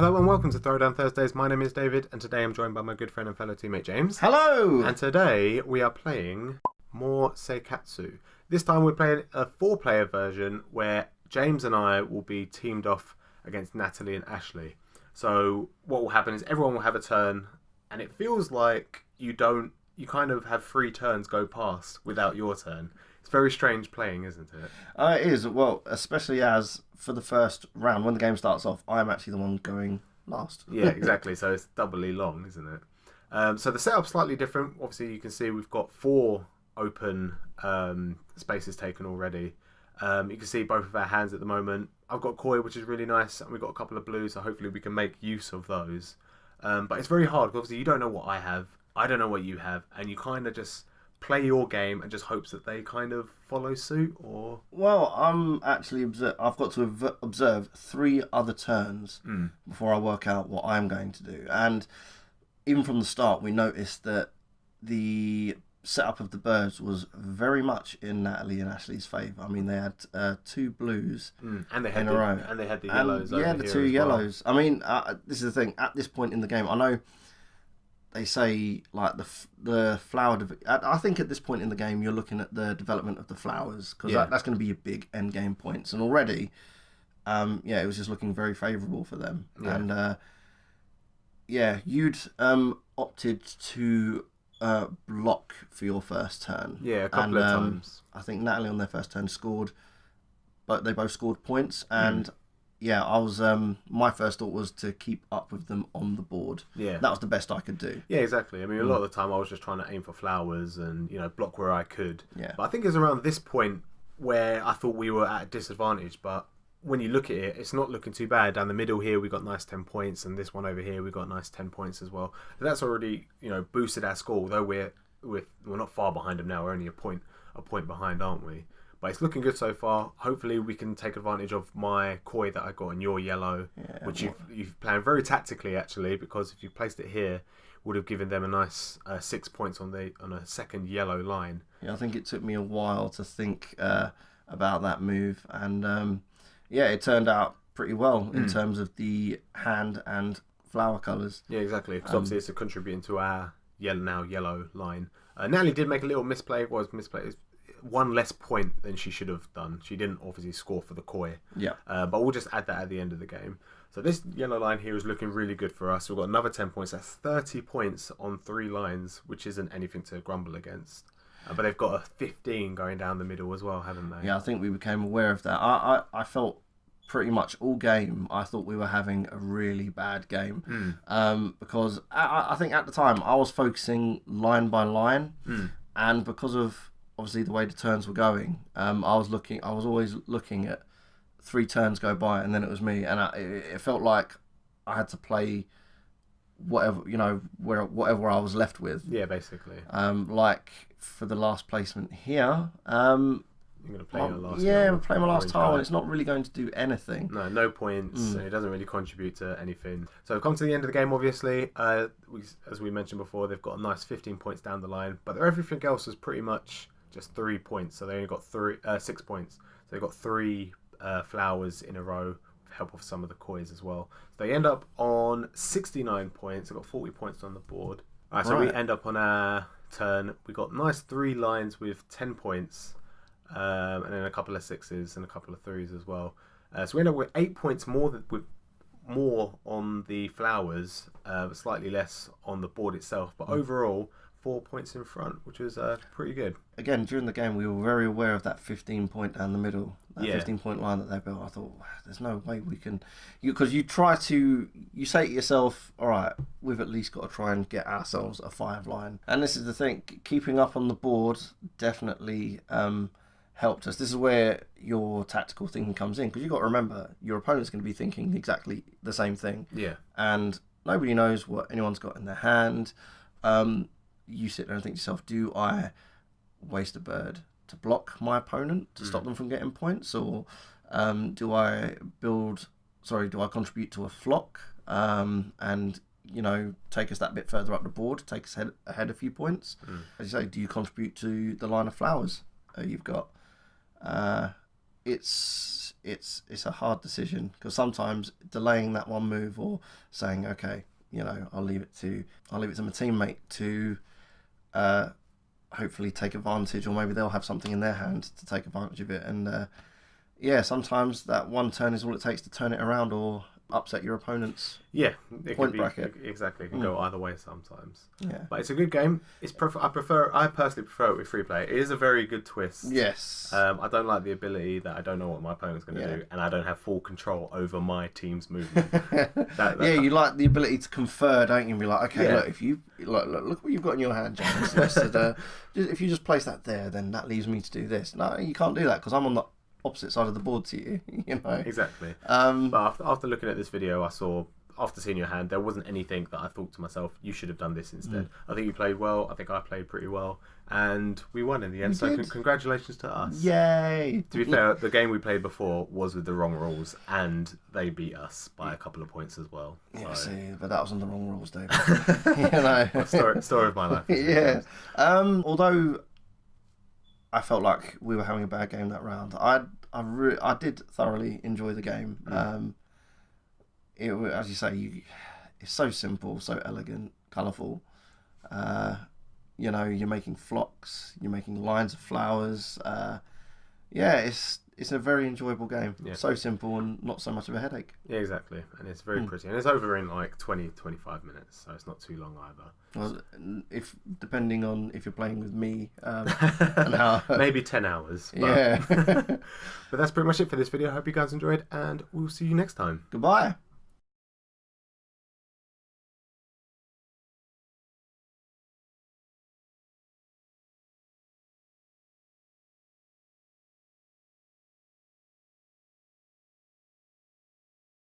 Hello and welcome to Throwdown Thursdays. My name is David, and today I'm joined by my good friend and fellow teammate James. Hello! And today we are playing more Seikatsu. This time we're playing a 4-player version where James and I will be teamed off against Natalie and Ashley. So what will happen is everyone will have a turn, and it feels like you kind of have 3 turns go past without your turn. It's very strange playing, isn't it? It is, well, especially as for the first round, when the game starts off, I'm actually the one going last. Yeah, exactly. So it's doubly long, isn't it? So the setup's slightly different. Obviously, you can see we've got 4 open spaces taken already. You can see both of our hands at the moment. I've got koi, which is really nice, and we've got a couple of blues, so hopefully we can make use of those. But it's very hard, because obviously you don't know what I have, I don't know what you have, and you kind of just play your game and just hopes that they kind of follow suit, or... Well, I've got to observe 3 other turns before I work out what I'm going to do. And even from the start, we noticed that the setup of the birds was very much in Natalie and Ashley's favour. I mean, they had 2 blues and they had in a row. And they had the yellows over yeah, here the 2 yellows. Well. I mean, this is the thing. At this point in the game, I know they say like the flower. I think at this point in the game, you're looking at the development of the flowers, because that's going to be your big end game points. And already, it was just looking very favourable for them. Yeah. And you'd opted to block for your first turn. Yeah, a couple of times. I think Natalie on their first turn scored, but they both scored points. And I was my first thought was to keep up with them on the board. Yeah, that was the best I could do. Yeah, exactly. I mean, a lot of the time I was just trying to aim for flowers and block where I could. Yeah. But I think it's around this point where I thought we were at a disadvantage. But when you look at it, it's not looking too bad. Down the middle here, we got nice 10 points, and this one over here, we got nice 10 points as well. So that's already boosted our score. Although we're not far behind them now. We're only a point behind, aren't we? But it's looking good so far. Hopefully we can take advantage of my koi that I got in your yellow, which you've planned very tactically, actually, because if you placed it here, would have given them a nice 6 points on a second yellow line. Yeah, I think it took me a while to think about that move, and it turned out pretty well in terms of the hand and flower colours. Yeah, exactly. Because obviously it's contributing to our yellow line. Natalie did make a little misplay. One less point than she should have done. She didn't obviously score for the koi. Yeah. But we'll just add that at the end of the game. So this yellow line here is looking really good for us. We've got another 10 points. That's 30 points on 3 lines, which isn't anything to grumble against. But they've got a 15 going down the middle as well, haven't they? Yeah, I think we became aware of that. I felt pretty much all game I thought we were having a really bad game. Because I think at the time I was focusing line by line, and because of obviously the way the turns were going, I was always looking at 3 turns go by and then it was me, and it felt like I had to play whatever whatever I was left with. Yeah, basically. Like for the last placement here, you're going to play your last I'm playing my last tile, and it's not really going to do anything. No points, and it doesn't really contribute to anything. So we've come to the end of the game, obviously. As we mentioned before, they've got a nice 15 points down the line, but everything else is pretty much just 3 points. So they only got 6 points. So they've got 3 flowers in a row, with help of some of the kois as well. So they end up on 69 points. They've got 40 points on the board. All right, so we end up on our turn. We got nice 3 lines with 10 points. And then a couple of 6s and a couple of 3s as well. So we end up with 8 points more on the flowers, but slightly less on the board itself. But overall, 4 points in front, which was pretty good. Again, during the game, we were very aware of that 15 point down the middle, that 15 point line that they built. I thought, there's no way we can... Because you say to yourself, all right, we've at least got to try and get ourselves a 5 line. And this is the thing, keeping up on the board definitely... helped us. This is where your tactical thinking comes in, because you've got to remember your opponent's going to be thinking exactly the same thing. Yeah. And nobody knows what anyone's got in their hand. You sit there and think to yourself, do I waste a bird to block my opponent to stop them from getting points, or do I contribute to a flock and take us that bit further up the board, take us ahead a few points? As you say, do you contribute to the line of flowers you've got? It's it's a hard decision, because sometimes delaying that one move or saying, okay, you know, I'll leave it to my teammate to hopefully take advantage, or maybe they'll have something in their hand to take advantage of it. And sometimes that one turn is all it takes to turn it around or upset your opponent's point bracket. Exactly, it can go either way sometimes. Yeah, but it's a good game. I personally prefer it with free play. It is a very good twist. Yes. I don't like the ability that I don't know what my opponent's going to do, and I don't have full control over my team's movement. You like the ability to confer, don't you? And be like, okay, look, if you look what you've got in your hand, James. If you just place that there, then that leaves me to do this. No, you can't do that, because I'm on the opposite side of the board to you. You know. Exactly. But after looking at this video, I saw, after seeing your hand, there wasn't anything that I thought to myself, you should have done this instead. I think you played well. I think I played pretty well, and we won in the end. So congratulations to us. Yay! To be fair, the game we played before was with the wrong rules, and they beat us by a couple of points as well. Yeah, see, but that was on the wrong rules, David. You know. Story of my life. Yeah. Although I felt like we were having a bad game that round, I did thoroughly enjoy the game. As you say, it's so simple, so elegant, colourful. You know, you're making flocks, you're making lines of flowers. It's a very enjoyable game. Yeah. So simple and not so much of a headache. Yeah, exactly. And it's very pretty. And it's over in like 20-25 minutes, so it's not too long either. Well, depending on if you're playing with me, and how maybe 10 hours. But... Yeah. But that's pretty much it for this video. I hope you guys enjoyed, and we'll see you next time. Goodbye.